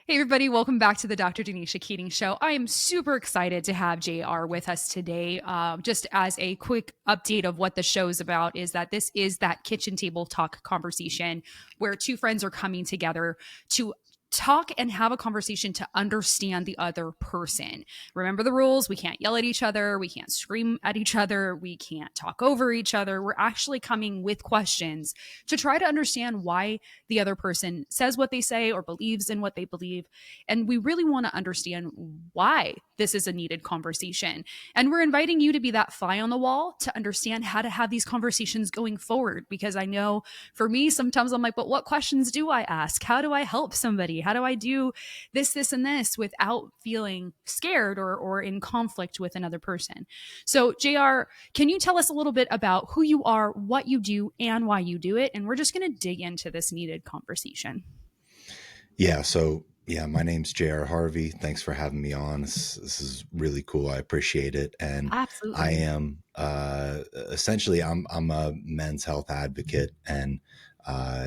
Hey, everybody, welcome back to the Dr. Denisha Keating Show. I am super excited to have JR with us today. Just as a quick update of what the show is about, is that this is that kitchen table talk conversation where two friends are coming together to talk and have a conversation to understand the other person. Remember the rules. We can't yell at each other. We can't scream at each other. We can't talk over each other. We're actually coming with questions to try to understand why the other person says what they say or believes in what they believe. And we really want to understand why this is a needed conversation. And we're inviting you to be that fly on the wall to understand how to have these conversations going forward. Because I know for me, sometimes I'm like, but what questions do I ask? How do I help somebody? How do I do this, and this without feeling scared or in conflict with another person? So, JR, can you tell us a little bit about who you are, what you do, and why you do it? And we're just going to dig into this needed conversation. Yeah, my name's J.R. Harvey. Thanks for having me on. This is really cool. I appreciate it. And I Absolutely. am essentially I'm a men's health advocate, and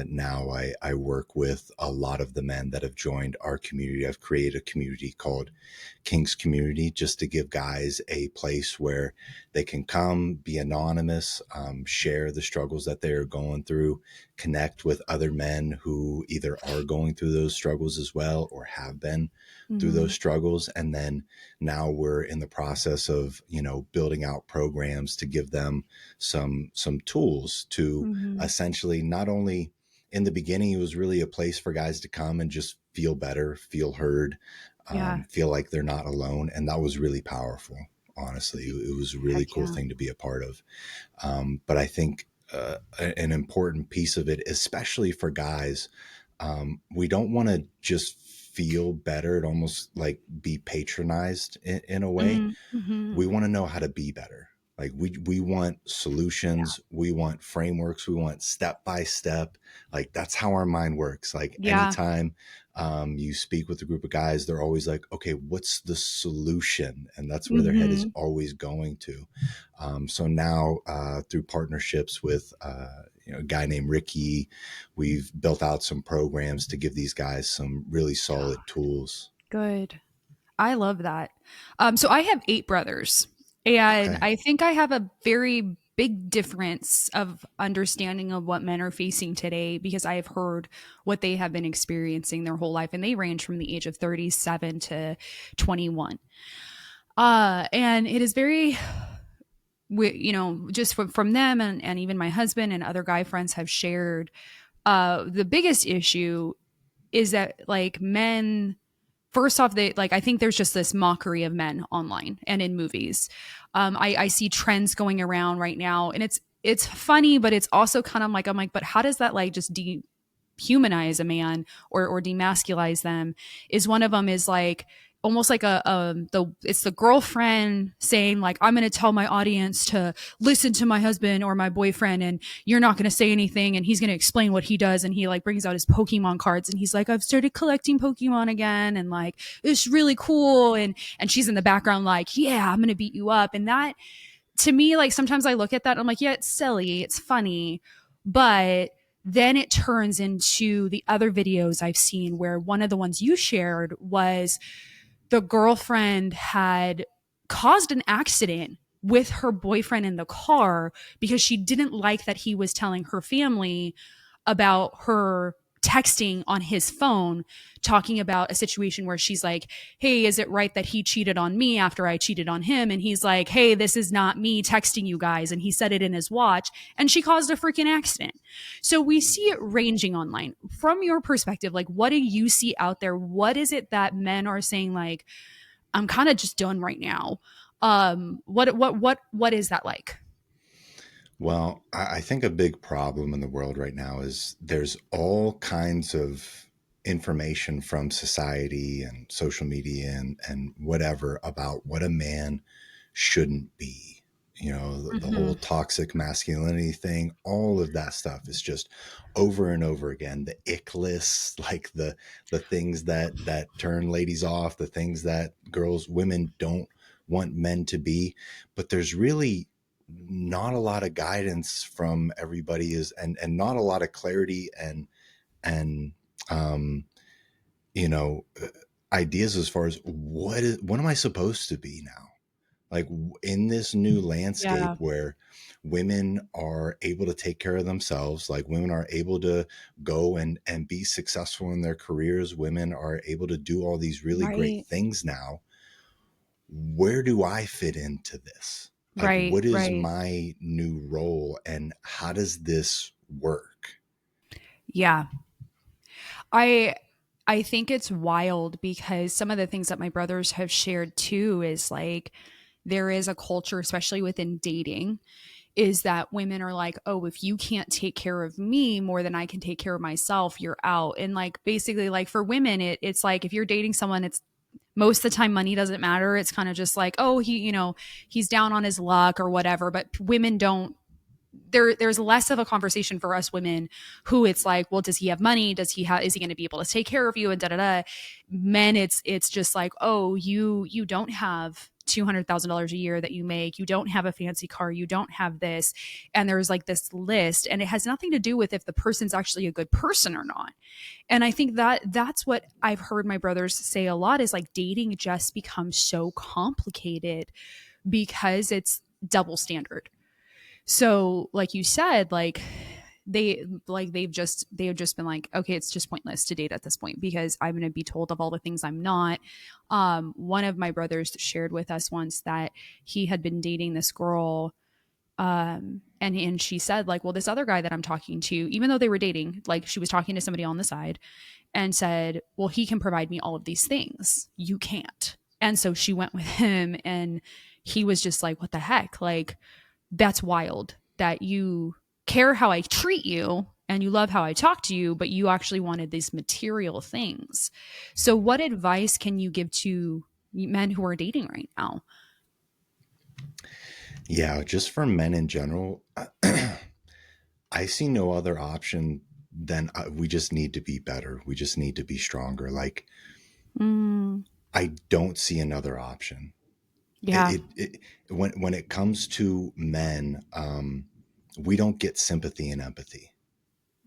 now I work with a lot of the men that have joined our community. I've created a community called King's Community, just to give guys a place where they can come, be anonymous, share the struggles that they are going through, connect with other men who either are going through those struggles as well or have been through Mm-hmm. those struggles. And then now we're in the process of, building out programs to give them some tools to Mm-hmm. essentially, not only in the beginning, it was really a place for guys to come and just feel better, feel heard, Yeah. feel like they're not alone. And that was really powerful. Honestly, it was a really Heck cool yeah. thing to be a part of. But I think an important piece of it, especially for guys, we don't want to just feel better and almost like be patronized in a way. Mm-hmm. We want to know how to be better. Like we want solutions, we want frameworks, we want step by step. Like that's how our mind works. Like Yeah. anytime you speak with a group of guys, they're always like, okay, what's the solution? And that's where their head is Mm-hmm. always going to. So now through partnerships with a guy named Ricky, we've built out some programs to give these guys some really solid tools. Good. I love that. So I have eight brothers, and Okay. I think I have a very big difference of understanding of what men are facing today because I have heard what they have been experiencing their whole life, and they range from the age of 37 to 21. And it is very, just from them and even my husband and other guy friends have shared. The biggest issue is that like men, first off, they like, I think there's just this mockery of men online and in movies. I see trends going around right now, and it's funny, but it's also kind of like, I'm like, but how does that like just dehumanize a man or demasculize them? Is one of them is like almost like it's the girlfriend saying like, I'm going to tell my audience to listen to my husband or my boyfriend, and you're not going to say anything, and he's going to explain what he does, and he like brings out his Pokemon cards, and he's like, I've started collecting Pokemon again, and like it's really cool, and she's in the background like, yeah, I'm going to beat you up. And that, to me, like sometimes I look at that and I'm like, yeah, it's silly, it's funny, but then it turns into the other videos I've seen where one of the ones you shared was the girlfriend had caused an accident with her boyfriend in the car because she didn't like that he was telling her family about her texting on his phone, talking about a situation where she's like, hey, is it right that he cheated on me after I cheated on him? And he's like, hey, this is not me texting you guys. And he said it in his watch, and she caused a freaking accident. So we see it ranging online. From your perspective, like, what do you see out there? What is it that men are saying, like, I'm kind of just done right now? What is that like? Well, I think a big problem in the world right now is there's all kinds of information from society and social media and whatever about what a man shouldn't be. The whole Mm-hmm. toxic masculinity thing, all of that stuff is just over and over again. The ick list, like the things that turn ladies off, the things that women don't want men to be. But there's really not a lot of guidance from everybody, and not a lot of clarity and um you know, ideas as far as what am I supposed to be now? Like in this new landscape Yeah. where women are able to take care of themselves, like women are able to go and be successful in their careers, women are able to do all these really great Right. things now. Where do I fit into this? Like, Right. what is Right. my new role and how does this work? Yeah. I I think it's wild because some of the things that my brothers have shared too is like there is a culture, especially within dating, is that women are like, oh, if you can't take care of me more than I can take care of myself, you're out. And like basically, like for women, it's like if you're dating someone, it's most of the time money doesn't matter. It's kind of just like, oh, he's down on his luck or whatever. But women don't there's less of a conversation for us women who it's like, well, does he have money? Is he going to be able to take care of you? And da da da. Men, it's just like, oh, you don't have $200,000 a year that you make. You don't have a fancy car. You don't have this. And there's like this list, and it has nothing to do with if the person's actually a good person or not. And I think that's what I've heard my brothers say a lot is like dating just becomes so complicated because it's double standard. So, like you said, they've just been like, okay, it's just pointless to date at this point because I'm going to be told of all the things I'm not. One of my brothers shared with us once that he had been dating this girl, and she said like, well, this other guy that I'm talking to, even though they were dating, like she was talking to somebody on the side, and said, well, he can provide me all of these things, you can't. And so she went with him, and he was just like, what the heck, like that's wild that you care how I treat you and you love how I talk to you, but you actually wanted these material things. So, what advice can you give to men who are dating right now? Yeah, just for men in general, I see no other option than we just need to be better. We just need to be stronger. Like, Mm, I don't see another option. yeah. When it comes to men, we don't get sympathy and empathy.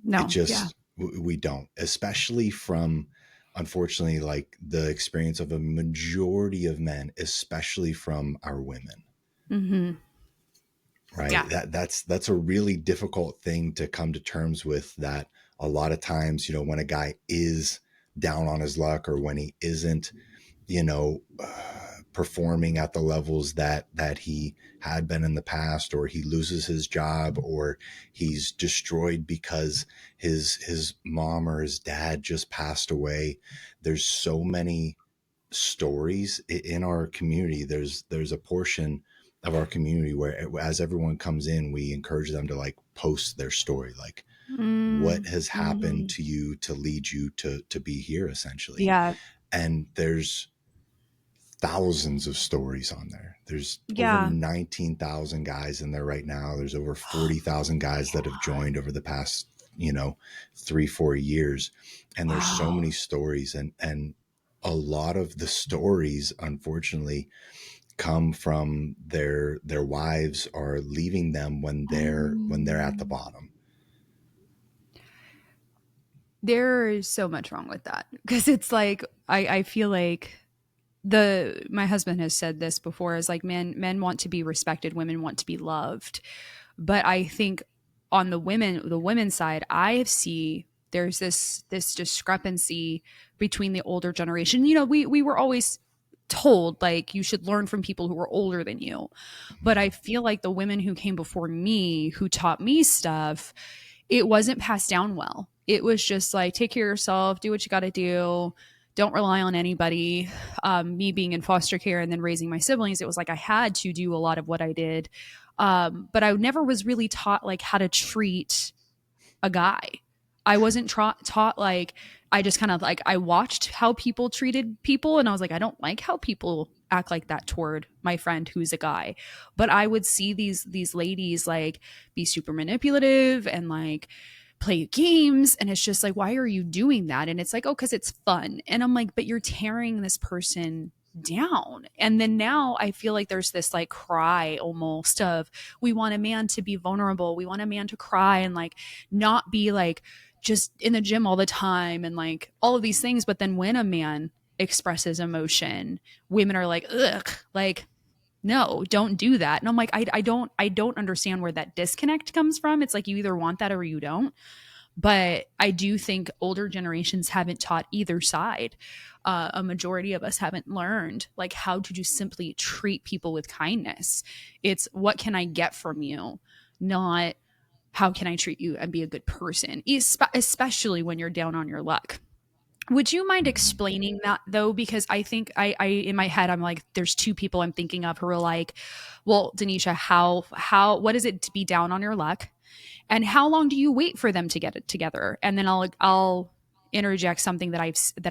It No. Yeah. just we don't, especially from unfortunately like the experience of a majority of men, especially from our women. Hmm. Right? Yeah. That's a really difficult thing to come to terms with. That a lot of times, when a guy is down on his luck or when he isn't, performing at the levels that he had been in the past, or he loses his job, or he's destroyed because his mom or his dad just passed away. There's so many stories in our community. There's a portion of our community where as everyone comes in, we encourage them to like post their story, like what Mm, has happened hmm. to you to lead you to be here, essentially. Yeah. And there's thousands of stories on there. There's over Yeah. 19,000 guys in there right now. There's over Oh 40,000 my guys that have God. joined over the past, 3-4 years. And there's so Wow. many stories, and a lot of the stories, unfortunately, come from their wives are leaving them when they're at the Mm. bottom. There is so much wrong with that because it's like I feel like the my husband has said this before is like men want to be respected, women want to be loved. But I think on the women's side, I see there's this discrepancy between the older generation. We were always told like you should learn from people who were older than you. But I feel like the women who came before me who taught me stuff, it wasn't passed down well. It was just like take care of yourself, do what you got to do, don't rely on anybody. Me being in foster care and then raising my siblings, it was like I had to do a lot of what I did. But I never was really taught like how to treat a guy. I wasn't taught like I just kind of like I watched how people treated people and I was like I don't like how people act like that toward my friend who's a guy. But I would see these ladies like be super manipulative and like play games and it's just like why are you doing that? And it's like oh cuz it's fun. And I'm like but you're tearing this person down. And then now I feel like there's this like cry almost of we want a man to be vulnerable. We want a man to cry and like not be like just in the gym all the time and like all of these things. But then when a man expresses emotion, women are like, ugh, like, no, don't do that. And I'm like, I don't understand where that disconnect comes from. It's like you either want that or you don't. But I do think older generations haven't taught either side. A majority of us haven't learned like how to just simply treat people with kindness. It's what can I get from you, not how can I treat you and be a good person, especially when you're down on your luck. Would you mind Mhm. explaining that though? Because I think I in my head I'm like, there's two people I'm thinking of who are like, well, Denisha, what is it to be down on your luck, and how long do you wait for them to get it together? And then I'll interject something that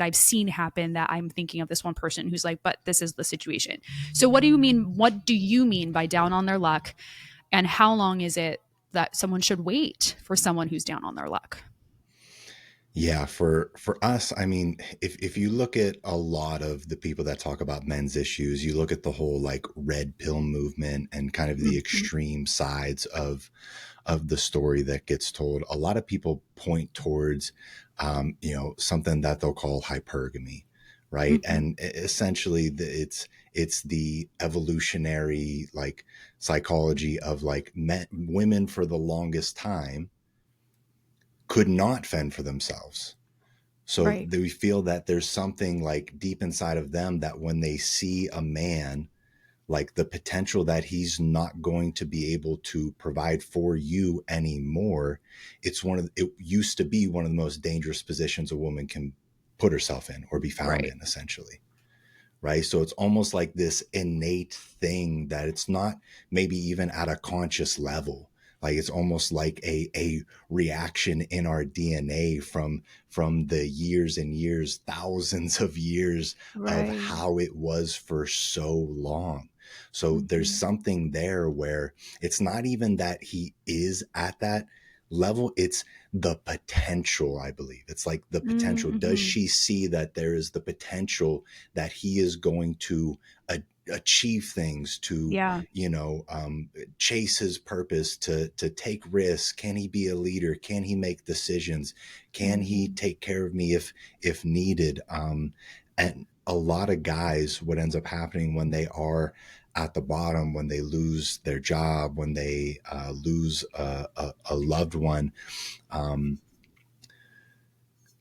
I've seen happen that I'm thinking of this one person who's like, but this is the situation. So what do you mean? What do you mean by down on their luck? And how long is it that someone should wait for someone who's down on their luck? Yeah, for us, I mean, if you look at a lot of the people that talk about men's issues, you look at the whole like red pill movement and kind of the Mm-hmm. extreme sides of the story that gets told. A lot of people point towards, something that they'll call hypergamy, right? Mm-hmm. And essentially, it's the evolutionary like psychology of like women for the longest time could not fend for themselves. So Right. we feel that there's something like deep inside of them that when they see a man, like the potential that he's not going to be able to provide for you anymore, it used to be one of the most dangerous positions a woman can put herself in or be found Right. in, essentially, right? So it's almost like this innate thing that it's not maybe even at a conscious level. Like it's almost like a reaction in our DNA from the years and years, thousands of years of Right. how it was for so long. So there's Mm-hmm. something there where it's not even that he is at that level, it's the potential, I believe. It's like the potential. Does Mm-hmm. she see that there is the potential that he is going to achieve things, to Yeah. chase his purpose, to take risks? Can he be a leader? Can he make decisions? Can he Mm-hmm. take care of me if needed? And a lot of guys, what ends up happening when they are at the bottom, when they lose their job, when they lose a loved one, um,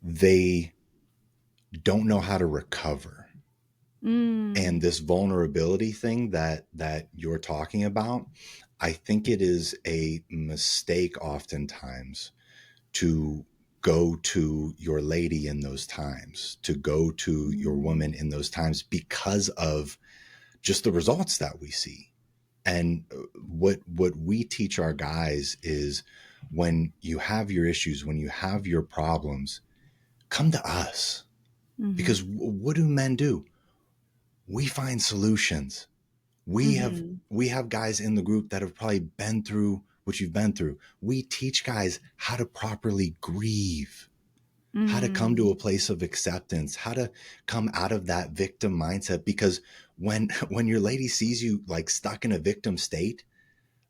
they don't know how to recover. And Mm. this vulnerability thing that you're talking about, I think it is a mistake oftentimes to go to your lady in those times, to go to your Mm. woman in those times because of just the results that we see. And what we teach our guys is when you have your issues, when you have your problems, come to us. Mm-hmm. Because what do men do? We find solutions. we have Mm-hmm. we have guys in the group that have probably been through what you've been through. We teach guys how to properly grieve, how to come to Mm. a place of acceptance, how to come out of that victim mindset. Because when your lady sees you like stuck in a victim state,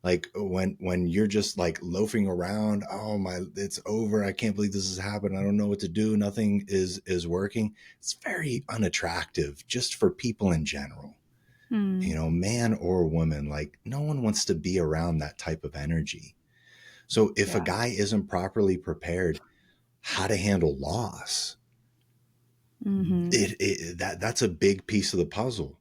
like when you're just like loafing around, oh my, it's over, I can't believe this has happened, I don't know what to do, nothing is working, it's very unattractive just for people in general, Mm. man or woman. Like no one wants to be around that type of energy. So if a Yeah. guy isn't properly prepared how to handle loss, Mm-hmm. that's a big piece of the puzzle.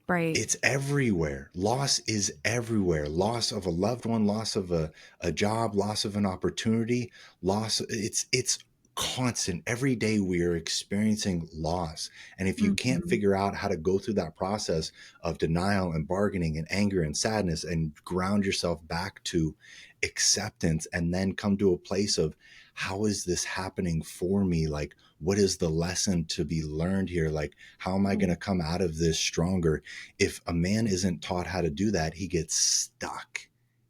Right. It's everywhere. Loss is everywhere. Loss of a loved one, loss of a job, loss of an opportunity, loss. It's constant. Every day we are experiencing loss. And if you can't Mm-hmm. figure out how to go through that process of denial and bargaining and anger and sadness and ground yourself back to acceptance and then come to a place of how is this happening for me? Like, what is the lesson to be learned here? Like, how am I going to come out of this stronger? If a man isn't taught how to do that, he gets stuck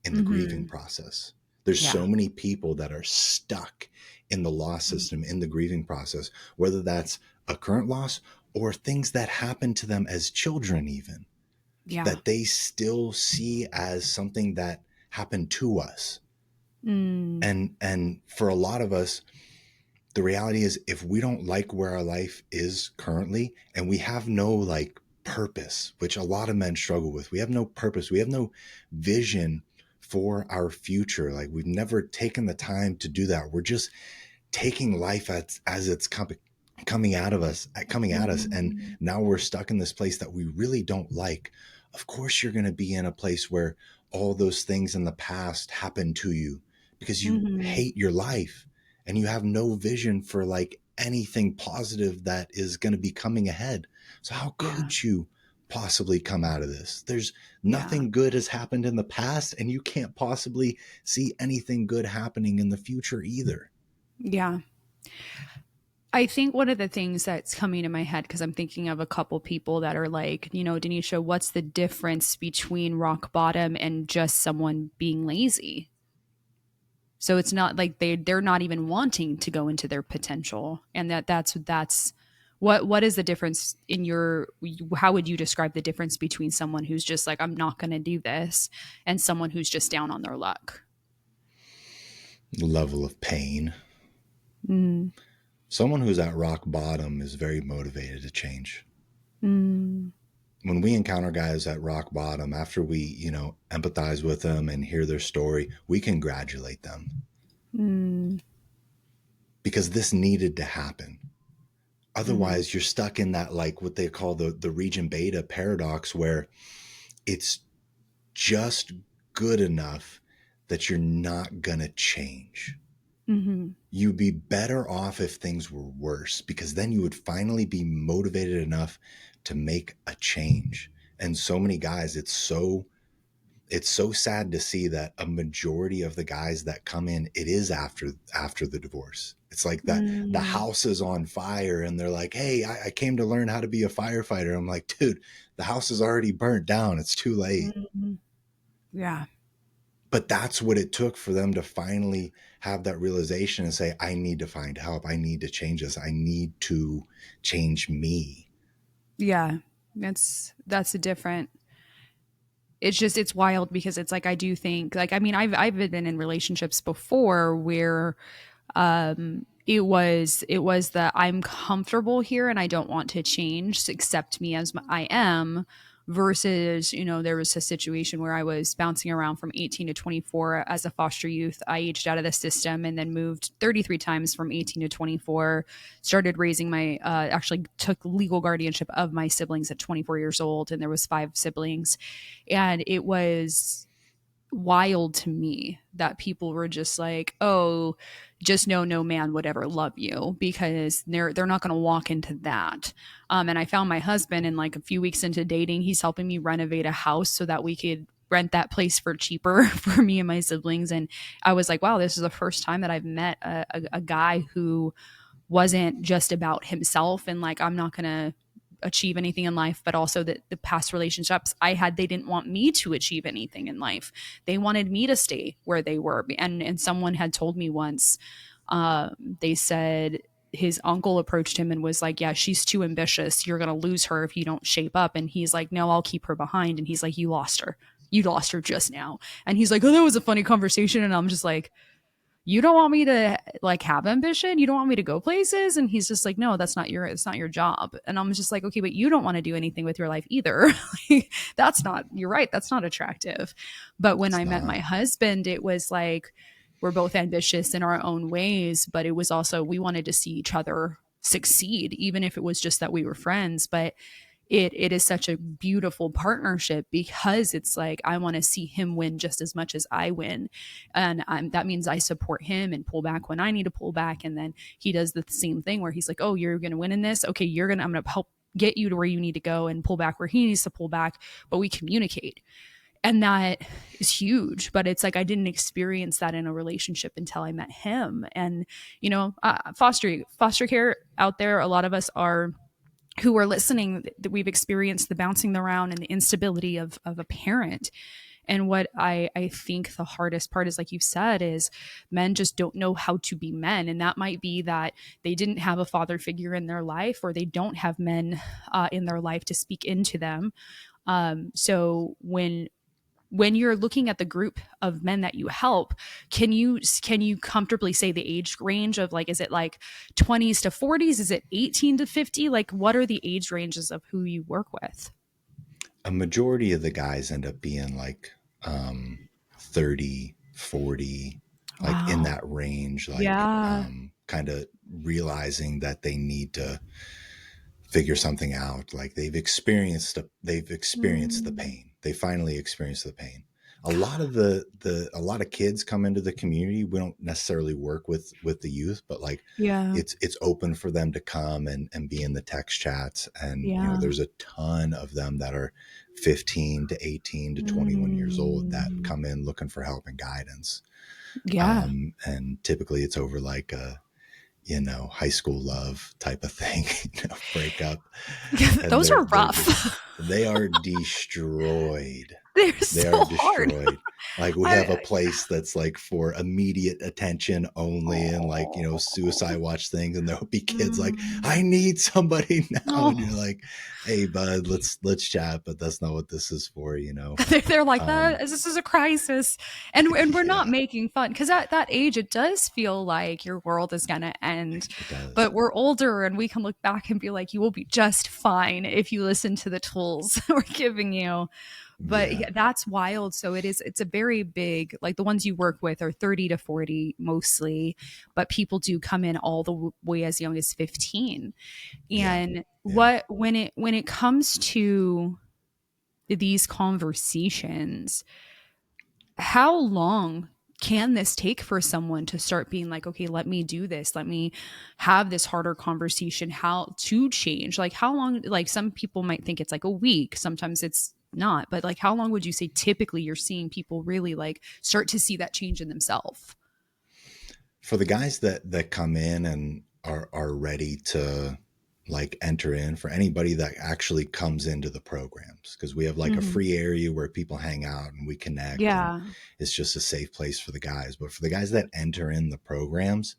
in the grieving Mm-hmm. process. There's Yeah. so many people that are stuck in the loss system, in the grieving process, whether that's a current loss or things that happen to them as children, even Yeah. that they still see as something that happened to us. Mm. And for a lot of us, The reality is, if we don't like where our life is currently and we have no like purpose, which a lot of men struggle with, we have no purpose, we have no vision for our future. Like we've never taken the time to do that. We're just taking life as it's coming at us. And Mhm. now we're stuck in this place that we really don't like. Of course, you're going to be in a place where all those things in the past happen to you because you Mhm. hate your life and you have no vision for like anything positive that is going to be coming ahead. So, how Yeah. could you possibly come out of this? There's Yeah. nothing good has happened in the past, and you can't possibly see anything good happening in the future either. Yeah. I think one of the things that's coming to my head, because I'm thinking of a couple people that are like, Denisha, what's the difference between rock bottom and just someone being lazy? So it's not like they're not even wanting to go into their potential, and that's what is the difference in your, how would you describe the difference between someone who's just like, I'm not going to do this, and someone who's just down on their luck? Level of pain. Mm, Someone who's at rock bottom is very motivated to change. mm, When we encounter guys at rock bottom, after we, empathize with them and hear their story, we congratulate them mm, because this needed to happen. mm, Otherwise, you're stuck in that, like what they call the region beta paradox, where it's just good enough that you're not going to change. mm, You'd be better off if things were worse because then you would finally be motivated enough to make a change. And so many guys, it's so sad to see that a majority of the guys that come in, it is after the divorce. It's like that the mm, house is on fire and they're like, hey, I came to learn how to be a firefighter. I'm like, dude, the house is already burnt down, it's too late. mm. Yeah. But that's what it took for them to finally have that realization and say, I need to find help, I need to change this, I need to change me. Yeah. That's a different, it's just, it's wild because it's like, I do think, like, I mean, I've been in relationships before where it was that I'm comfortable here and I don't want to change, accept me as I am, versus, there was a situation where I was bouncing around from 18 to 24 as a foster youth. I aged out of the system and then moved 33 times from 18 to 24, started raising my actually took legal guardianship of my siblings at 24 years old, and there was 5 siblings. And it was wild to me that people were just like, "Oh, just know no man would ever love you," because they're not going to walk into that. And I found my husband, and like a few weeks into dating, he's helping me renovate a house so that we could rent that place for cheaper for me and my siblings. And I was like, wow, this is the first time that I've met a guy who wasn't just about himself and like, I'm not going to achieve anything in life, but also that the past relationships I had, they didn't want me to achieve anything in life. They wanted me to stay where they were. And someone had told me once, they said his uncle approached him and was like, yeah, she's too ambitious, you're gonna lose her if you don't shape up. And he's like, no, I'll keep her behind. And he's like, you lost her just now. And he's like, oh, that was a funny conversation. And I'm just like, you don't want me to like have ambition, you don't want me to go places. And he's just like, no, it's not your job. And I'm just like, okay, but you don't want to do anything with your life either. That's not, you're right, that's not attractive. But when It's I met my not. husband, it was like, we're both ambitious in our own ways, but it was also, we wanted to see each other succeed, even if it was just that we were friends. But it is such a beautiful partnership because it's like, I want to see him win just as much as I win. And that means I support him and pull back when I need to pull back. And then he does the same thing where he's like, oh, you're going to win in this. Okay, I'm going to help get you to where you need to go and pull back where he needs to pull back. But we communicate. And that is huge. But it's like, I didn't experience that in a relationship until I met him. And, foster care out there, a lot of us are, who are listening, that we've experienced the bouncing around and the instability of a parent. And what I think the hardest part is, like you said, is men just don't know how to be men. And that might be that they didn't have a father figure in their life, or they don't have men in their life to speak into them. So when when you're looking at the group of men that you help, can you comfortably say the age range of like, is it like 20s to 40s? Is it 18 to 50? Like, what are the age ranges of who you work with? A majority of the guys end up being like 30, 40, like in Wow. that range, like Yeah. kind of realizing that they need to figure something out. Like they've experienced the Mm. pain. They finally experienced the pain. A lot of a lot of kids come into the community. We don't necessarily work with the youth, but like Yeah. it's open for them to come and be in the text chats. And you know, Yeah. there's a ton of them that are 15 to 18 to 21 years old that Mm. come in looking for help and guidance. Yeah. And typically it's over like a, you know, high school love type of thing, you know, breakup, and Those are they're just rough. they are destroyed. They're They so are hard. destroyed. Like we I have a place that's like for immediate attention only, and like, you know, Oh. suicide watch things, and there'll be kids like, I Mm. need somebody now, and you're Oh. like, hey bud, let's chat, but that's not what this is for, you know. They're like that. Um This is a crisis, and we're not yeah, making fun because at that age it does feel like your world is gonna end. it does. But we're older and we can look back and be like, you will be just fine if you listen to the tools we're giving you. But Yeah. yeah, that's wild. So it's a very big, like the ones you work with are 30 to 40 mostly, but people do come in all the way as young as 15. Yeah. And Yeah. what when it comes to these conversations, how long can this take for someone to start being like, okay, let me do this, let me have this harder conversation, how to change? Like, how long? Like, some people might think it's like a week, sometimes it's not, but like, how long would you say typically you're seeing people really like start to see that change in themselves? For the guys that come in and are ready to like enter in, for anybody that actually comes into the programs, because we have like a Hmm. free area where people hang out and we connect, and Yeah. it's just a safe place for the guys. But for the guys that enter in the programs,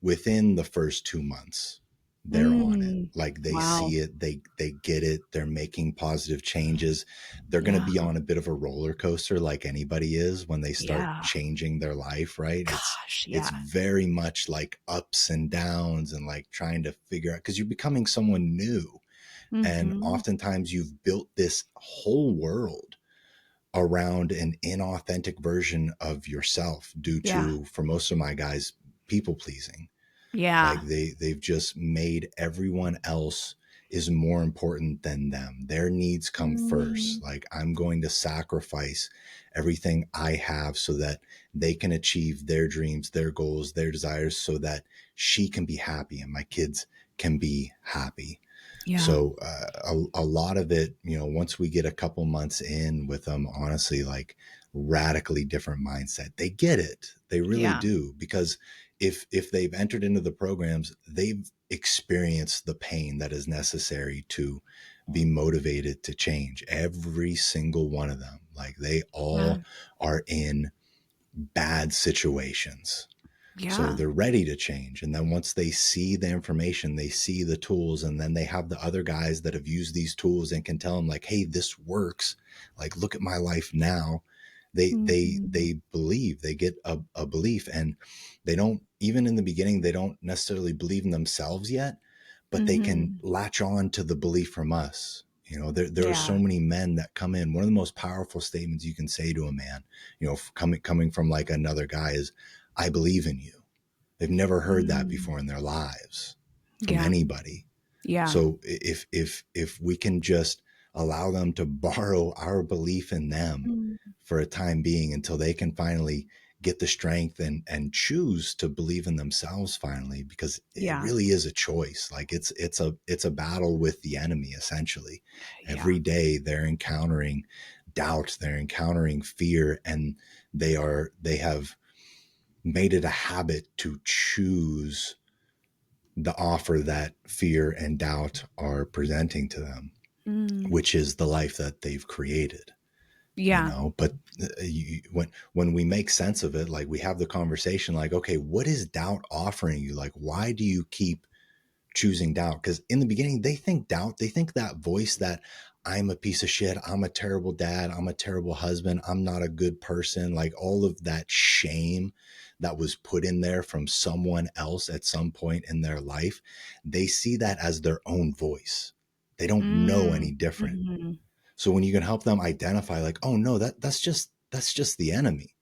within the first 2 months, they're on it. Mm. Like they Wow. see it, they get it, they're making positive changes. They're going to Yeah. be on a bit of a roller coaster like anybody is when they start Yeah. changing their life, right? Gosh. It's Yeah. very much like ups and downs, and like trying to figure out, because you're becoming someone new, and Hmm. oftentimes you've built this whole world around an inauthentic version of yourself due Yeah. to, for most of my guys, people pleasing. Like Yeah. they've just made everyone else is more important than them. Their needs come first. Mm. Like, I'm going to sacrifice everything I have so that they can achieve their dreams, their goals, their desires, so that she can be happy and my kids can be happy. Yeah. So a lot of it, you know, once we get a couple months in with them, honestly, like radically different mindset. They get it. They really Yeah. do, because if they've entered into the programs, they've experienced the pain that is necessary to be motivated to change. Every single one of them, like they Yeah. all are in bad situations, so Yeah. they're ready to change. And then once they see the information, they see the tools, and then they have the other guys that have used these tools and can tell them like, hey, this works. Like, look at my life now. Mhm. They believe, they get a belief, and they don't, even in the beginning, they don't necessarily believe in themselves yet, but they can Mhm. latch on to the belief from us. You know, there are so Yeah. many men that come in. One of the most powerful statements you can say to a man, you know, coming from like another guy, is, I believe in you. They've never heard that Mm. before in their lives from Yeah. anybody. Yeah. So if we can just allow them to borrow our belief in them Mm. for a time being, until they can finally get the strength and choose to believe in themselves finally, because it Yeah. really is a choice. Like it's a battle with the enemy essentially. Yeah. Every day they're encountering doubt, they're encountering fear, and they have made it a habit to choose the offer that fear and doubt are presenting to them, Mm. which is the life that they've created, you Yeah. know. But when we make sense of it, like we have the conversation, like, okay, what is doubt offering you? Like, why do you keep choosing doubt? Because in the beginning, they think doubt, they think that voice that I'm a piece of shit. I'm a terrible dad. I'm a terrible husband. I'm not a good person. Like all of that shame that was put in there from someone else at some point in their life, they see that as their own voice. They don't know any Mm. different. Mhm. So when you can help them identify, like, oh no, that's just the enemy.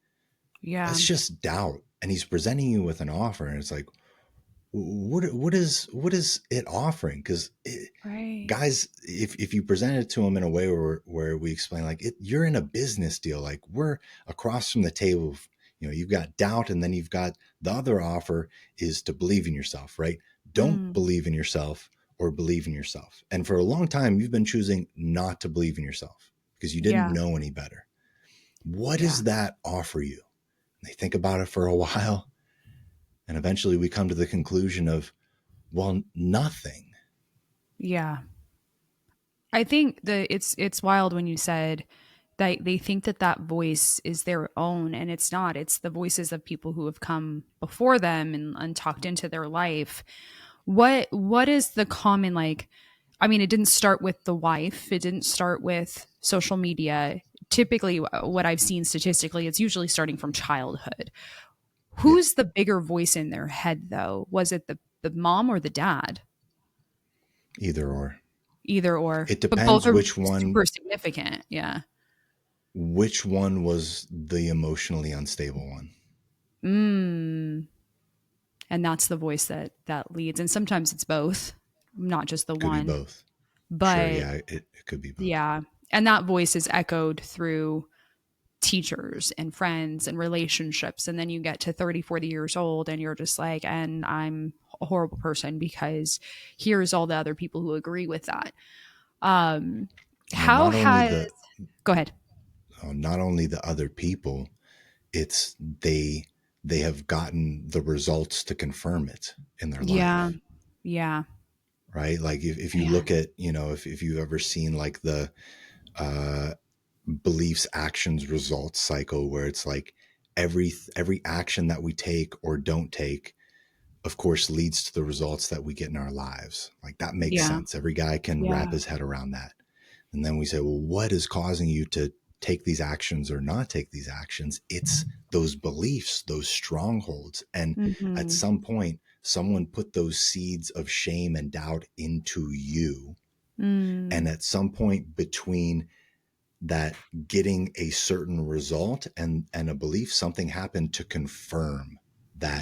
Yeah. That's just doubt. And he's presenting you with an offer, and it's like, what is it offering? Because Right. guys, if you present it to them in a way where we explain like you're in a business deal, like we're across from the table, you've got doubt, and then you've got the other offer is to believe in yourself, right? Don't Mm. believe in yourself or believe in yourself. And for a long time, you've been choosing not to believe in yourself because you didn't Yeah. know any better. What Yeah. does that offer you? They think about it for a while, and eventually we come to the conclusion of, well, nothing. Yeah. I think that it's wild when you said that they think that that voice is their own, and it's not. It's the voices of people who have come before them and talked into their life. What is the common, like, I mean, it didn't start with the wife. It didn't start with social media. Typically, what I've seen statistically, it's usually starting from childhood. Yeah, Who's the bigger voice in their head, though? Was it the mom or the dad? either or. Either or, It but both depends are super significant. Yeah. which one was the emotionally unstable one. Mm. And that's the voice that leads. And sometimes it's both, not just the Could be one. both. Sure, But yeah, it could be both. yeah, and that voice is echoed through teachers and friends and relationships, and then you get to 30, 40 years old and you're just like, and I'm a horrible person because here's all the other people who agree with that. um Well, how has Go ahead. not only the other people, it's they have gotten the results to confirm it in their Yeah. life, Yeah. right? Like if you Man. look at, if you've ever seen like the uh beliefs actions results cycle, where it's like every action that we take or don't take, of course, leads to the results that we get in our lives. Like that makes Yeah. sense. Every guy can wrap Yeah. his head around that. And then we say, well, what is causing you to take these actions or not take these actions? It's those beliefs, those strongholds. And at Hmm. some point, someone put those seeds of shame and doubt into you. Mm. And at some point between that getting a certain result and a belief, something happened to confirm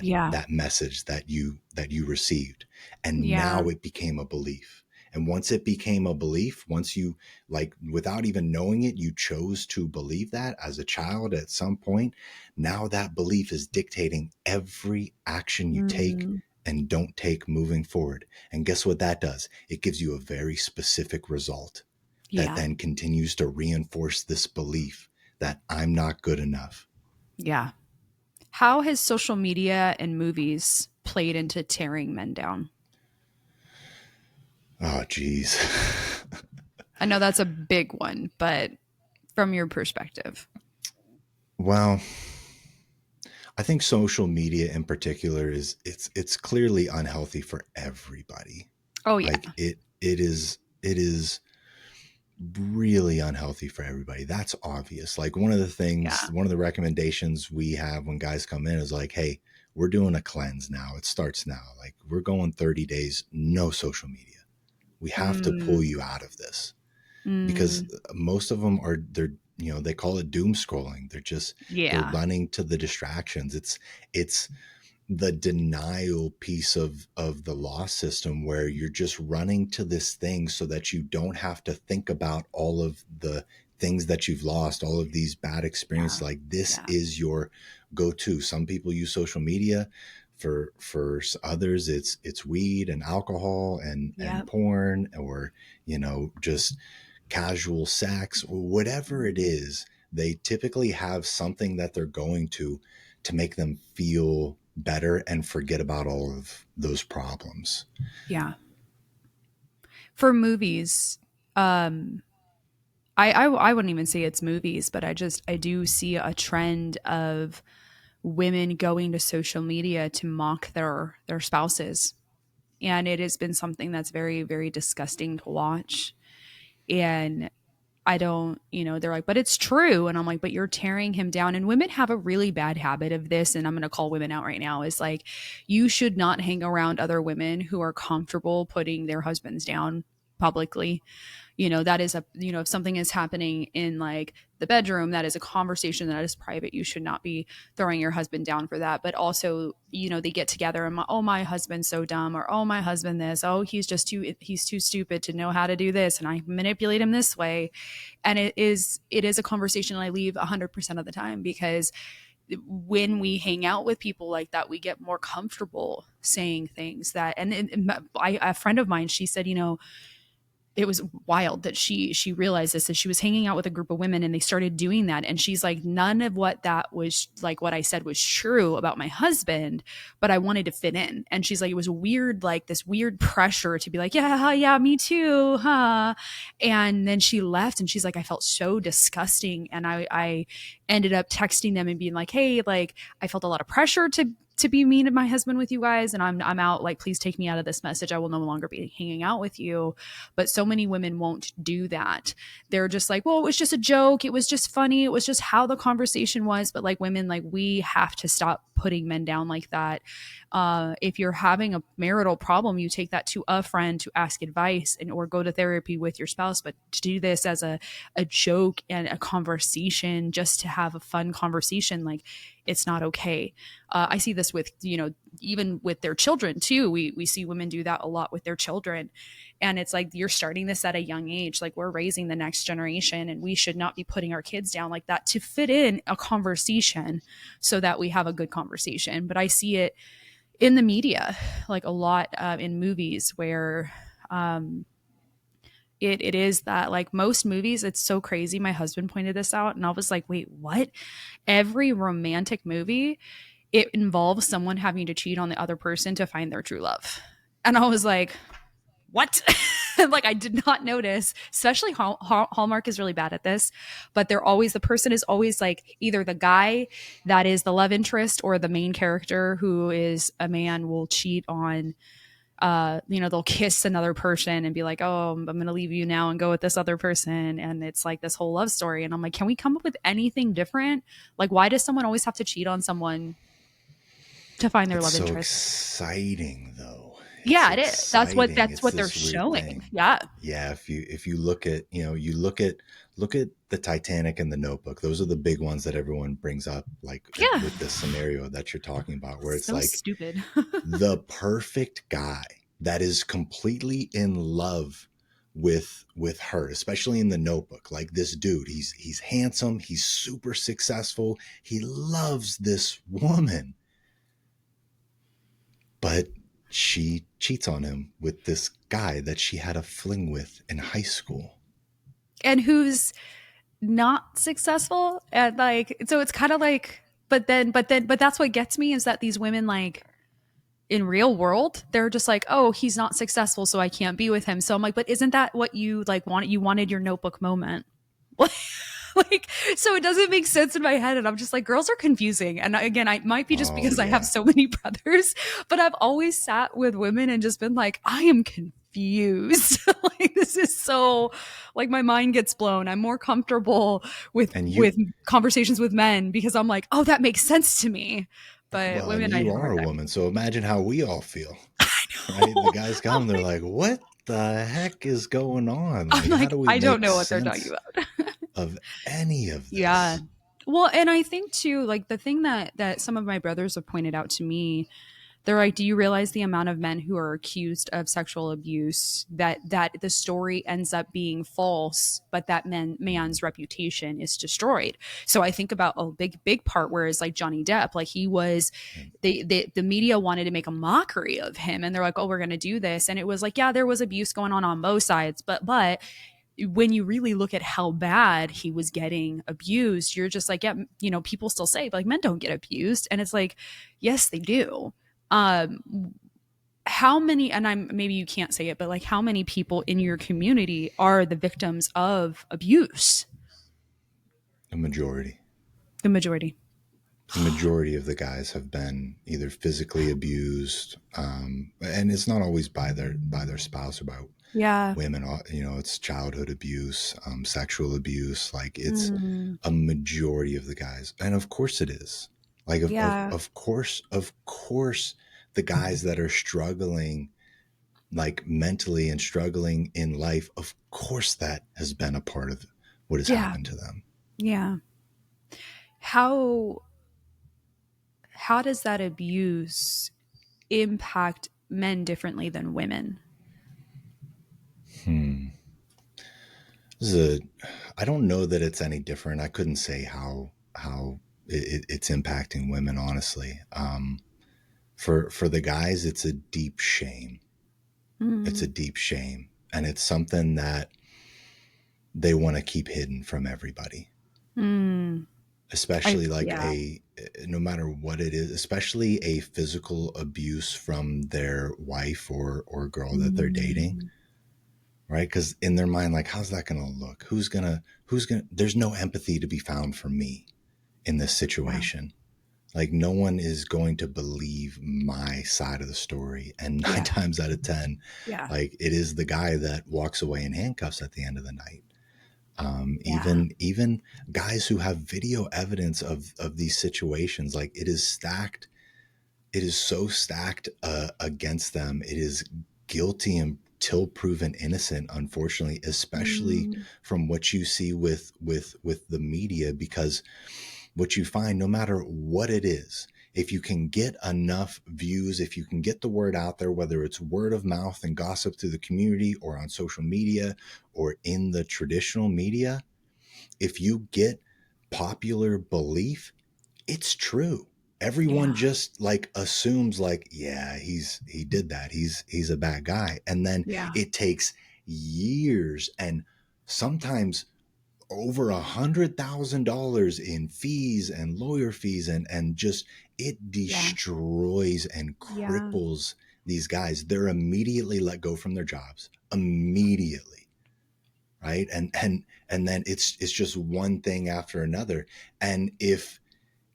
Yeah. that message that you received, and Yeah. now it became a belief. And once it became a belief, once you, like, without even knowing it, you chose to believe that as a child at some point, now that belief is dictating every action you take Mm. and don't take moving forward. And guess what that does? It gives you a very specific result that Yeah. then continues to reinforce this belief that I'm not good enough. Yeah. How has social media and movies played into tearing men down? Oh, geez. I know that's a big one, but from your perspective. Well, I think social media in particular is it's clearly unhealthy for everybody. Oh yeah. Like it is really unhealthy for everybody. That's obvious. Like Yeah. one of the recommendations we have when guys come in is like, hey, we're doing a cleanse now. It starts now. Like we're going 30 days, no social media. We have to pull Mm. you out of this, because Mm. most of them are, they're, they call it doom scrolling. They're Yeah. running to the distractions. It's the denial piece of the law system, where you're just running to this thing so that you don't have to think about all of the things that you've lost, all of these bad Yeah. experiences. Like this Yeah. is your go-to. Some people use social media, for others it's weed and alcohol and Yep. porn, or just casual sex, whatever it Mhm. is. They typically have something that they're going to make them feel better and forget about all of those problems. Yeah. For movies, um, I wouldn't even say it's movies, but I do see a trend of women going to social media to mock their spouses, and it has been something that's very, very disgusting to watch. And I don't, they're like, but it's true. And I'm like, but you're tearing him down. And women have a really bad habit of this. And I'm going to call women out right now is like, you should not hang around other women who are comfortable putting their husbands down publicly. That is if something is happening in like the bedroom, that is a conversation that is private. You should not be throwing your husband down for that. But also, they get together and oh, my husband's so dumb, or oh, my husband this, oh, he's too stupid to know how to do this, and I manipulate him this way. And it is a conversation I leave 100% of the time, because when we hang out with people like that, we get more comfortable saying things that, a friend of mine, she said, it was wild that she realized this, that she was hanging out with a group of women and they started doing that, and she's like, none of what that was like what I said was true about my husband, but I wanted to fit in. And she's like, it was weird, like this weird pressure to be like, yeah, me too, huh? And then she left and she's like, I felt so disgusting, and I ended up texting them and being like, hey, like I felt a lot of pressure to be mean to my husband with you guys, and I'm out, like please take me out of this message, I will no longer be hanging out with you. But so many women won't do that. They're just like, well, it was just a joke, it was just funny, it was just how the conversation was. But like women, like we have to stop putting men down like that. If you're having a marital problem, you take that to a friend to ask advice or go to therapy with your spouse. But to do this as a joke and a conversation just to have a fun conversation, like it's not okay. I see this with, even with their children too. We see women do that a lot with their children. And it's like, you're starting this at a young age. Like we're raising the next generation, and we should not be putting our kids down like that to fit in a conversation so that we have a good conversation. But I see it in the media, like a lot in movies where it is that, like most movies, it's so crazy. My husband pointed this out and I was like, wait, what? Every romantic movie, it involves someone having to cheat on the other person to find their true love. And I was like, what? Like I did not notice, especially Hallmark is really bad at this, but the person is always like either the guy that is the love interest or the main character who is a man will cheat on, they'll kiss another person and be like, oh, I'm going to leave you now and go with this other person. And it's like this whole love story. And I'm like, can we come up with anything different? Like, why does someone always have to cheat on someone to find their It's love so interest? exciting though. It's Yeah, it is. That's what exciting. that's It's what they're this weird showing. thing. Yeah. Yeah, if you look at, look at the Titanic and the Notebook. Those are the big ones that everyone brings up, like Yeah. with this scenario that you're talking about, where it's So like stupid. the perfect guy that is completely in love with her, especially in the Notebook. Like this dude, he's handsome, he's super successful, he loves this woman, but she cheats on him with this guy that she had a fling with in high school. And who's not successful at, like, so it's kind of like, but that's what gets me is that these women, like, in real world, they're just like, oh, he's not successful, so I can't be with him. So I'm like, but isn't that what you like wanted? You wanted your Notebook moment. Like, so it doesn't make sense in my head. And I'm just like, girls are confusing. And again, I might be just Oh because I have yeah. so many brothers, but I've always sat with women and just been like, I am confused. Like, this is so, like, my mind gets blown. I'm more comfortable with And you, conversations with men because I'm like, oh, that makes sense to me. But well, and women, I you have a are hard a time. woman, so imagine how we all feel, right? The Oh guys come, they're like, what the heck is going on? I'm Like, how like, do we I don't make know what they're talking sense about. of any of Yeah. this? Well, and I think too, like the thing that some of my brothers have pointed out to me, they're like, do you realize the amount of men who are accused of sexual abuse, that the story ends up being false, but that man's reputation is destroyed. So I think about a big part where it's like Johnny Depp, like he was, the media wanted to make a mockery of him, and they're like, oh, we're going to do this, and it was like, yeah, there was abuse going on both sides, but when you really look at how bad he was getting abused, you're just like, yeah, people still say like men don't get abused. And it's like, yes, they do. Um, how many, and I'm, maybe you can't say it, but like how many people in your community are the victims of abuse? The majority. The majority. The majority of the guys have been either physically abused, and it's not always by their spouse or by Yeah. women, it's childhood abuse, sexual abuse. Like it's Mm. a majority of the guys. And of course it is. Like, Yeah. of course, the guys that are struggling, like mentally and struggling in life, of course that has been a part of what has Yeah. happened to them. Yeah. How how does that abuse impact men differently than women? Hmm. This is I don't know that it's any different. I couldn't say how it's impacting women, honestly. For the guys, it's a deep shame. It's a Mm. deep shame, and it's something that they want to keep hidden from everybody, Mm. especially like Yeah. a no matter what it is, especially a physical abuse from their wife or girl that they're dating, Mm. right? Because in their mind, like, how's that going to look? Who's gonna? There's no empathy to be found for me in this Yeah. situation. Like, no one is going to believe my side of the story, and nine Yeah. times out of ten, Yeah. like, it is the guy that walks away in handcuffs at the end of the night. Yeah. Even guys who have video evidence of these situations, like, it is stacked. It is so stacked against them. It is guilty until proven innocent. Unfortunately, especially Mm. from what you see with the media, because what you find, no matter what it is, if you can get enough views, if you can get the word out there, whether it's word of mouth and gossip through the community or on social media or in the traditional media, if you get popular belief, it's true. Everyone Yeah. just like assumes, like, yeah, he did that. He's a bad guy. And then Yeah. it takes years and sometimes over $100,000 in fees and lawyer fees, and just it Yeah. destroys and Yeah. cripples these guys. They're immediately let go from their jobs immediately, right? And then it's just one thing after another. And if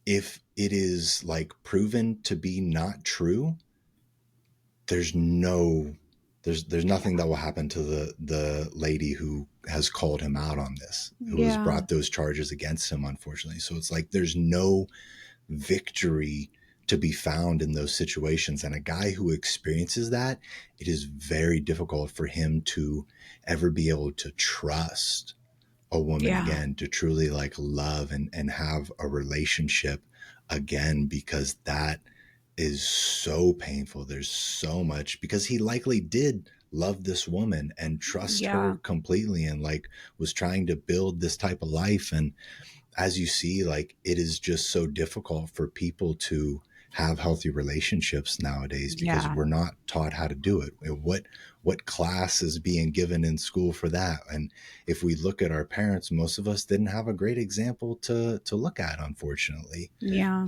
it is like proven to be not true, there's no there's nothing Yeah. that will happen to the lady who has called him out on this, who has Yeah. brought those charges against him, unfortunately. So it's like there's no victory to be found in those situations. And a guy who experiences that, it is very difficult for him to ever be able to trust a woman Yeah. again, to truly like love and have a relationship again, because that is so painful. There's so much, because he likely did love this woman and trust her Yeah. completely and like was trying to build this type of life. And as you see, like, it is just so difficult for people to have healthy relationships nowadays because Yeah. we're not taught how to do it. What class is being given in school for that? And if we look at our parents, most of us didn't have a great example to look at, unfortunately. Yeah.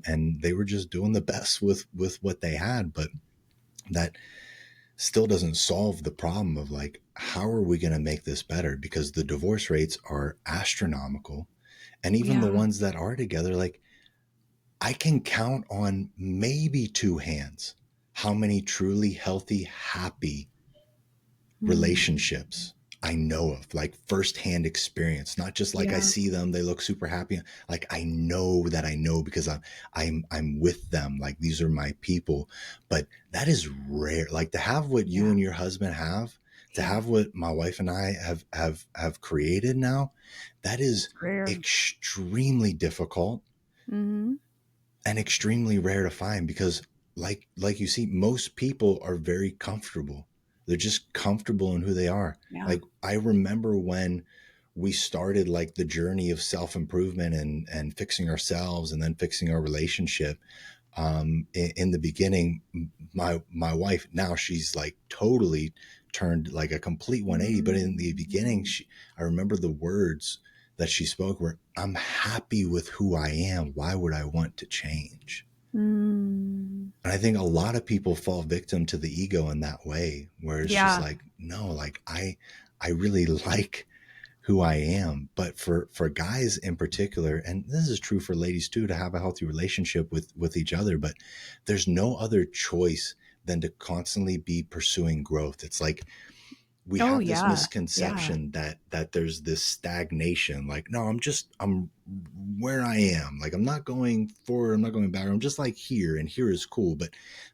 And they were just doing the best with what they had. But that still doesn't solve the problem of like, how are we going to make this better? Because the divorce rates are astronomical, and even the Yeah. ones that are together, like, I can count on maybe two hands how many truly healthy, happy Mm. relationships I know of, like firsthand experience, not just like I Yeah. see them, they look super happy. Like, I know that I know because I'm with them. Like, these are my people. But that is rare. Like, to have what you Yeah. and your husband have, to Yeah. have what my wife and I have created now, that is It's rare. extremely difficult Hmm. and extremely rare to find, because like you see, most people are very comfortable. They're just comfortable in who they are. Yeah. Like, I remember when we started like the journey of self-improvement and fixing ourselves and then fixing our relationship. In the beginning, my wife, now she's like totally turned like a complete 180. But in the beginning, Mm. I remember the words that she spoke were, I'm happy with who I am. Why would I want to change? Mm. And I think a lot of people fall victim to the ego in that way, where it's just Yeah. like, no, like, I really like who I am. But for guys in particular, and this is true for ladies too, to have a healthy relationship with each other, but there's no other choice than to constantly be pursuing growth. It's like We Oh have this yeah. Yeah. misconception that there's this stagnation, like, no, I'm where I am, like I'm not going forward, I'm not going back, I'm just like here, and here is cool. But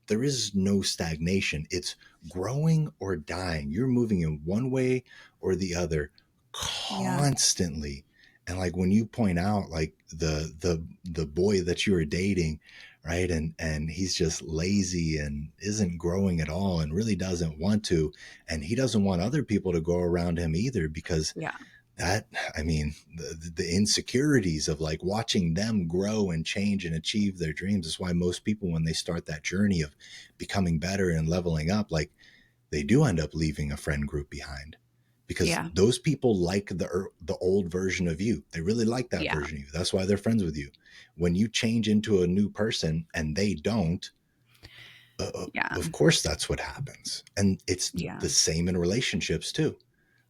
there is no stagnation. It's growing or dying. You're moving in one way or the other Yeah. constantly. And like when you point out like the boy that you were dating, right, and he's just lazy and isn't growing at all and really doesn't want to, and he doesn't want other people to go around him either, because Yeah. that, I mean, the insecurities of like watching them grow and change and achieve their dreams is why most people, when they start that journey of becoming better and leveling up, like they do end up leaving a friend group behind, because Yeah. those people like the old version of you. They really like that Yeah. version of you. That's why they're friends with you. When you change into a new person and they don't, Yeah. of course that's what happens. And it's Yeah. the same in relationships too.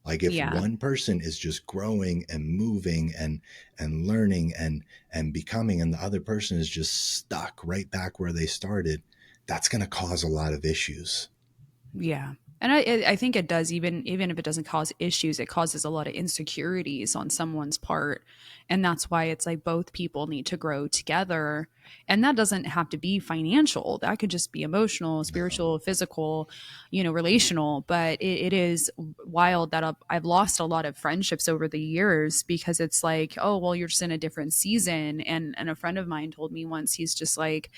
Like if Yeah. one person is just growing and moving and learning and becoming, and the other person is just stuck right back where they started, that's going to cause a lot of issues. Yeah. And I think it does, even if it doesn't cause issues, it causes a lot of insecurities on someone's part. And that's why it's like both people need to grow together. And that doesn't have to be financial. That could just be emotional, No. spiritual, physical, relational. But it is wild that I've lost a lot of friendships over the years because it's like, oh, well, you're just in a different season. And a friend of mine told me once, he's just like,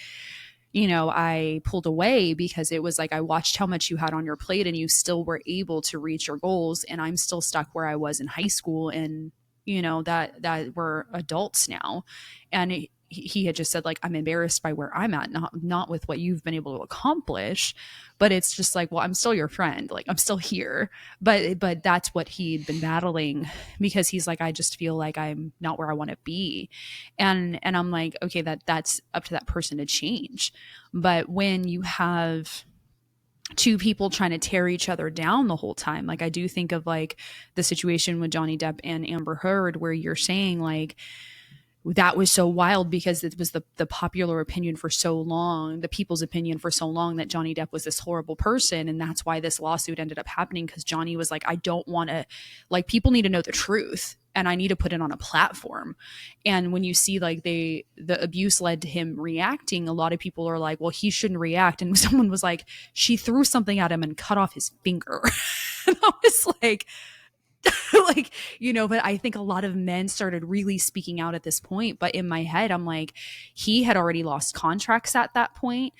I pulled away because it was like I watched how much you had on your plate and you still were able to reach your goals, and I'm still stuck where I was in high school, and that we're adults now. And he had just said like, I'm embarrassed by where I'm at, not with what you've been able to accomplish, but it's just like, well, I'm still your friend, like I'm still here. But that's what he'd been battling, because he's like, I just feel like I'm not where I want to be. And I'm like, okay, that's up to that person to change. But when you have two people trying to tear each other down the whole time, like I do think of like the situation with Johnny Depp and Amber Heard, where you're saying like that was so wild because it was the popular opinion for so long, the people's opinion for so long, that Johnny Depp was this horrible person. And that's why this lawsuit ended up happening, because Johnny was like, I don't want to, like, people need to know the truth and I need to put it on a platform. And when you see like the abuse led to him reacting, a lot of people are like, well, he shouldn't react. And someone was like, she threw something at him and cut off his finger. And I was like, like, but I think a lot of men started really speaking out at this point. But in my head, I'm like, he had already lost contracts at that point.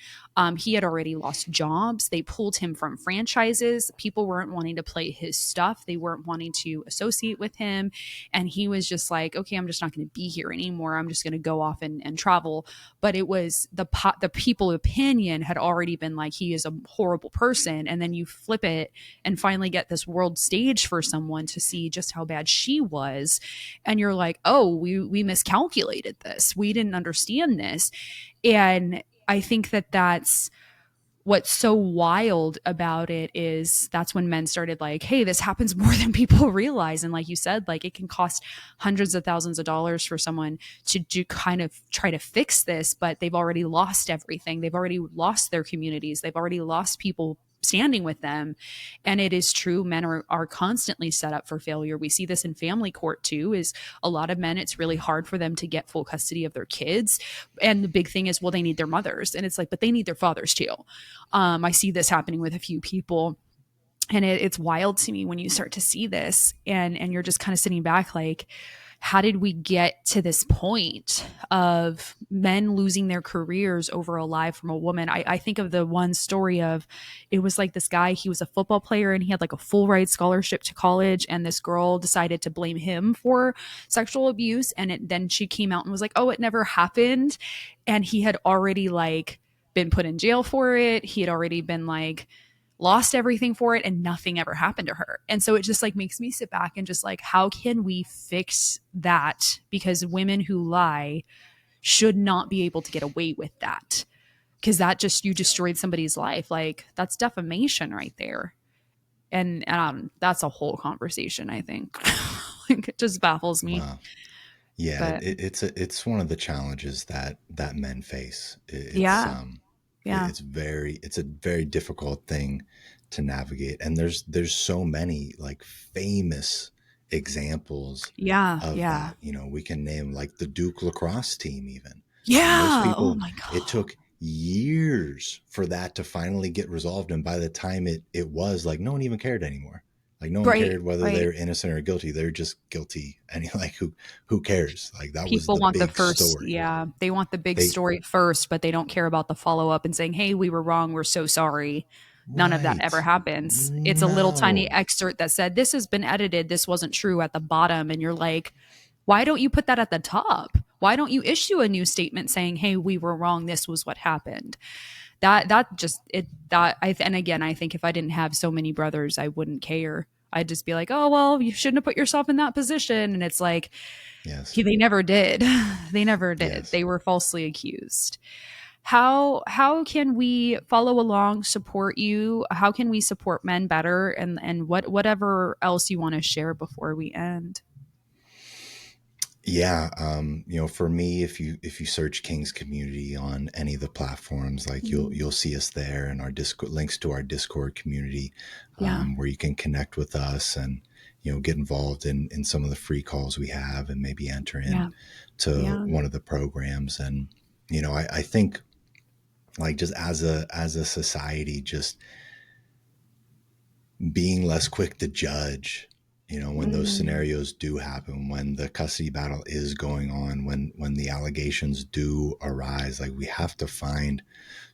He had already lost jobs. They pulled him from franchises. People weren't wanting to play his stuff. They weren't wanting to associate with him. And he was just like, okay, I'm just not going to be here anymore. I'm just going to go off and travel. But it was the people opinion had already been like, he is a horrible person. And then you flip it and finally get this world stage for someone to see just how bad she was, and you're like, oh, we miscalculated this, we didn't understand this. And I think that's what's so wild about it, is that's when men started like, hey, this happens more than people realize. And like you said, like it can cost hundreds of thousands of dollars for someone to do kind of try to fix this, but they've already lost everything. They've already lost their communities. They've already lost people standing with them. And it is true, men are constantly set up for failure. We see this in family court too, is a lot of men, it's really hard for them to get full custody of their kids. And the big thing is, well, they need their mothers, and it's like, but they need their fathers too. I see this happening with a few people, and it's wild to me when you start to see this, and you're just kind of sitting back like, how did we get to this point of men losing their careers over a lie from a woman? I think of the one story of, it was like this guy, he was a football player and he had like a full ride scholarship to college, and this girl decided to blame him for sexual abuse, and then she came out and was like, oh, it never happened. And he had already like been put in jail for it. He had already been like lost everything for it, and nothing ever happened to her. And so it just like makes me sit back and just like, how can we fix that? Because women who lie should not be able to get away with that, because that just, you destroyed somebody's life. Like that's defamation right there. And that's a whole conversation, I think. Like it just baffles me. Wow. Yeah, But it's one of the challenges that men face. yeah, yeah, It's a very difficult thing to navigate. And there's so many like famous examples Yeah, of yeah. that. You know, we can name like the Duke lacrosse team even. Those Yeah. Oh people, my it god. took years for that to finally get resolved. And by the time it was like, no one even cared anymore. Like no one Right, cared whether right. they're innocent or guilty. They're just guilty. And you're like, who cares? Like that was People the want the big first, story. yeah, they want the big They story first, but they don't care about the follow-up and saying, "Hey, we were wrong. We're so sorry." None of that ever right. happens. It's a little tiny No. excerpt that said, "This has been edited. This wasn't true," at the bottom, and you're like, "Why don't you put that at the top? Why don't you issue a new statement saying, 'Hey, we were wrong. This was what happened.'" That just it that I and again, I think if I didn't have so many brothers, I wouldn't care. I'd just be like, "Oh, well, you shouldn't have put yourself in that position." And it's like, Yes. they never did. They never did. Yes. They were falsely accused. How can we follow along, support you? How can we support men better? And whatever else you want to share before we end. Yeah, you know, for me, if you search King's Community on any of the platforms, like Mm. you'll see us there, and our Discord links to our Discord community, Yeah. where you can connect with us and you know get involved in some of the free calls we have, and maybe enter in Yeah. to Yeah. one of the programs. And you know, I think like just as a society, just being less quick to judge, you know, when those Mm. scenarios do happen, when the custody battle is going on, when the allegations do arise, like we have to find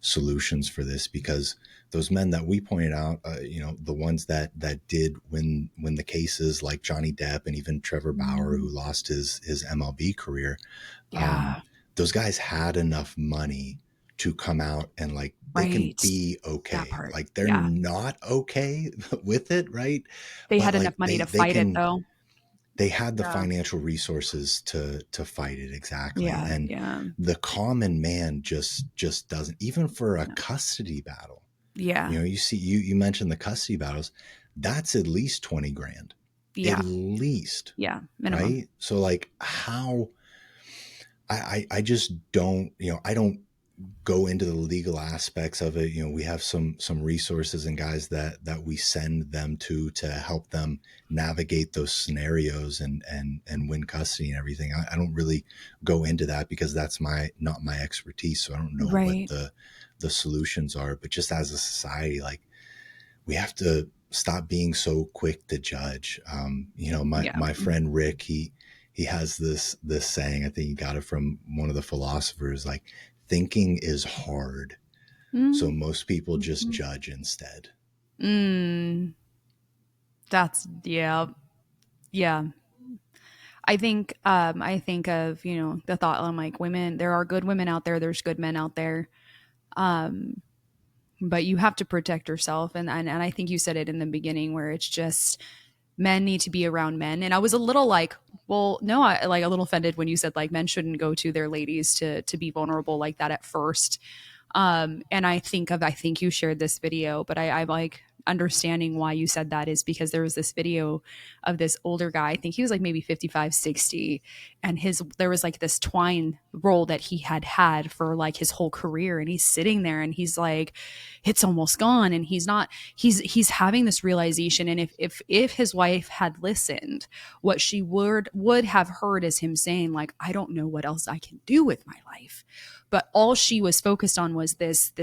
solutions for this, because those men that we pointed out, you know, the ones that did win the cases, like Johnny Depp and even Trevor Bauer, who Mm. lost his MLB career, um, Yeah. those guys had enough money to come out and like they can Right. be That okay. part. Like they're Yeah. not okay with it, right? They But had enough like money to they fight it can though. they had the Yeah. financial resources to fight it exactly. Yeah. And Yeah. the common man just doesn't, even for a Yeah. custody battle. You Yeah. know, you see you mentioned the custody battles, that's at least 20 grand. At Yeah. least, Yeah. Minimum. right? So like how I just don't, you know, I don't go into the legal aspects of it. You know, we have some resources and guys that we send them to help them navigate those scenarios and win custody and everything. I don't really go into that because that's my not my expertise. So I don't know what Right. the solutions are. But just as a society, like we have to stop being so quick to judge. You know, Yeah. my friend Rick, he has this saying. I think he got it from one of the philosophers. Like, thinking is hard, so Mm. most people just Mhm. judge instead. Mm. That's yeah. Yeah. I think of, the thought, I'm like, women, there are good women out there, there's good men out there. Um but you have to protect yourself, and I think you said it in the beginning where it's just men need to be around men. And I was a little like, well, no, I like a little offended when you said like men shouldn't go to their ladies to be vulnerable like that at first. And I think you shared this video, but I like understanding why you said that is because there was this video of this older guy. I think he was like maybe 55, 60, and there was like this twine roll that he had for like his whole career, and he's sitting there and he's like, it's almost gone, and he's having this realization. And if his wife had listened, what she would have heard is him saying like, I don't know what else I can do with my life. But all she was focused on was this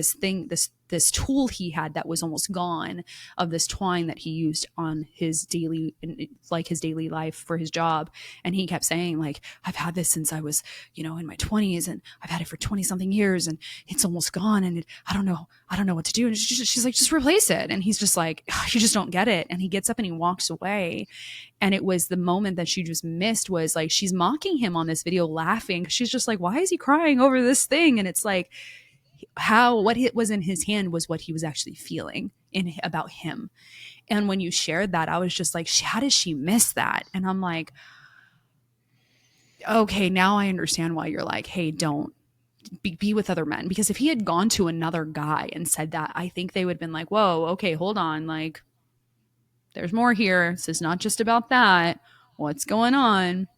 tool he had that was almost gone, of this twine that he used on his daily life for his job. And he kept saying like, I've had this since I was, in my 20s, and I've had it for 20 something years, and it's almost gone, and I don't know what to do. And she's like, just replace it. And he's just like, you just don't get it. And he gets up and he walks away. And it was the moment that she just missed, was like, she's mocking him on this video, laughing. She's just like, why is he crying over this thing? And it's like, what it was in his hand was what he was actually feeling in about him. And when you shared that, I was just like, how did she miss that? And I'm like, okay, now I understand why you're like, hey, don't be with other men. Because if he had gone to another guy and said that, I think they would have been like, whoa, okay, hold on, like, there's more here. This is not just about that. What's going on?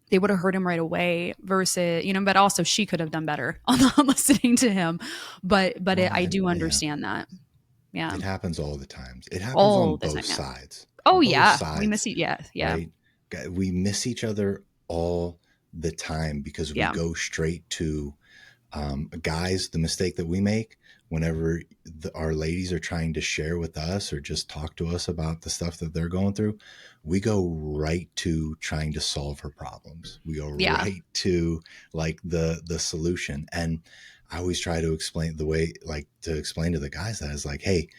They would have heard him right away, versus, but also she could have done better on listening to him. But Well, I and do yeah, understand that. Yeah. It happens all the times. It happens on All the time. both Yeah. sides. Oh Both yeah. We miss sides, you. Yeah. Yeah. right? We miss each other all the time because we Yeah. go straight to guys. The mistake that we make whenever our ladies are trying to share with us or just talk to us about the stuff that they're going through, we go right to trying to solve her problems. We go Yeah. right to like the solution. And I always try to explain the way, like to explain to the guys that is like, hey,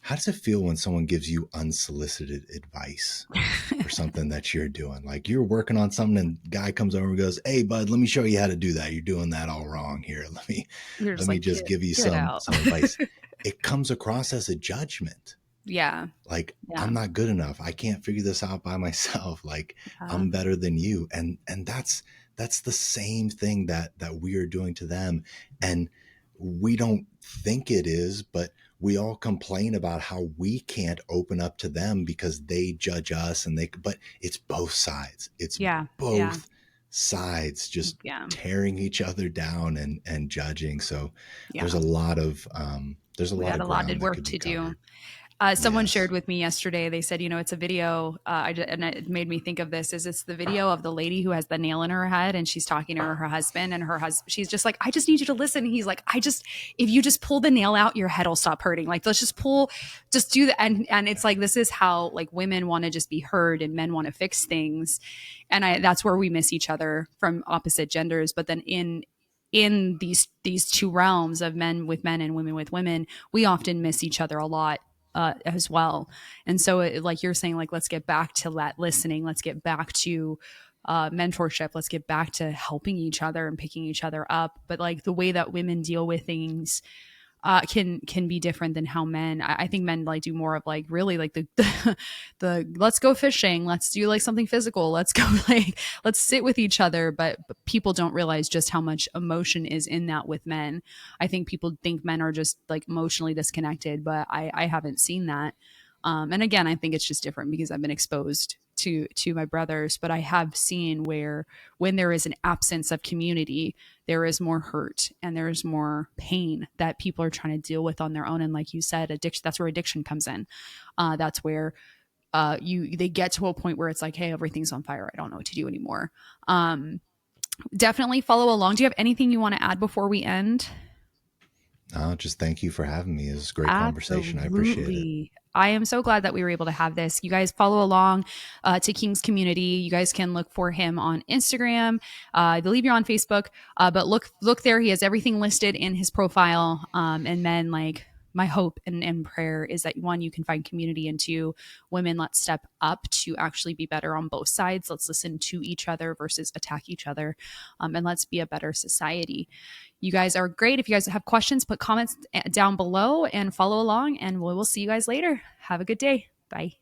how does it feel when someone gives you unsolicited advice for something that you're doing? Like you're working on something and guy comes over and goes, "Hey bud, let me show you how to do that. You're doing that all wrong here. You're Let just me like, just give you get out. some advice." It comes across as a judgment. Yeah. Like Yeah. I'm not good enough. I can't figure this out by myself. Like Yeah. I'm better than you. And that's the same thing that we are doing to them. And we don't think it is, but we all complain about how we can't open up to them because they judge us and but it's both sides. It's Yeah. Yeah. both sides just Yeah. tearing each other down and judging. So Yeah. there's a We lot got of a lot of ground that work could be to do. covered. Someone Yes. shared with me yesterday. They said, it's a video, and it made me think of this. Is it's the video of the lady who has the nail in her head, and she's talking to her husband, and her husband, she's just like, "I just need you to listen." And he's like, if you just pull the nail out, your head will stop hurting. Like, let's just just do that." And it's like this is how like women want to just be heard, and men want to fix things, and that's where we miss each other from opposite genders. But then in these two realms of men with men and women with women, we often miss each other a lot as well. And so, like you're saying, like let's get back to that listening. Let's get back to mentorship. Let's get back to helping each other and picking each other up. But like the way that women deal with things can be different than how men. I think men like do more of like really like the let's go fishing, let's do like something physical, let's go like let's sit with each other. But people don't realize just how much emotion is in that with men. I think people think men are just like emotionally disconnected, but I haven't seen that. And again, I think it's just different because I've been exposed to my brothers, but I have seen where when there is an absence of community, there is more hurt and there is more pain that people are trying to deal with on their own. And like you said, addiction, that's where addiction comes in. That's where they get to a point where it's like, hey, everything's on fire. I don't know what to do anymore. Definitely follow along. Do you have anything you want to add before we end? Just thank you for having me. It was a great conversation. I appreciate it. Absolutely. I am so glad that we were able to have this. You guys follow along to King's Community. You guys can look for him on Instagram. I believe you're on Facebook, but look there. He has everything listed in his profile. And then like my hope and prayer is that one, you can find community, and two, women, let's step up to actually be better on both sides. Let's listen to each other versus attack each other, and let's be a better society. You guys are great. If you guys have questions, put comments down below and follow along, and we will see you guys later. Have a good day. Bye.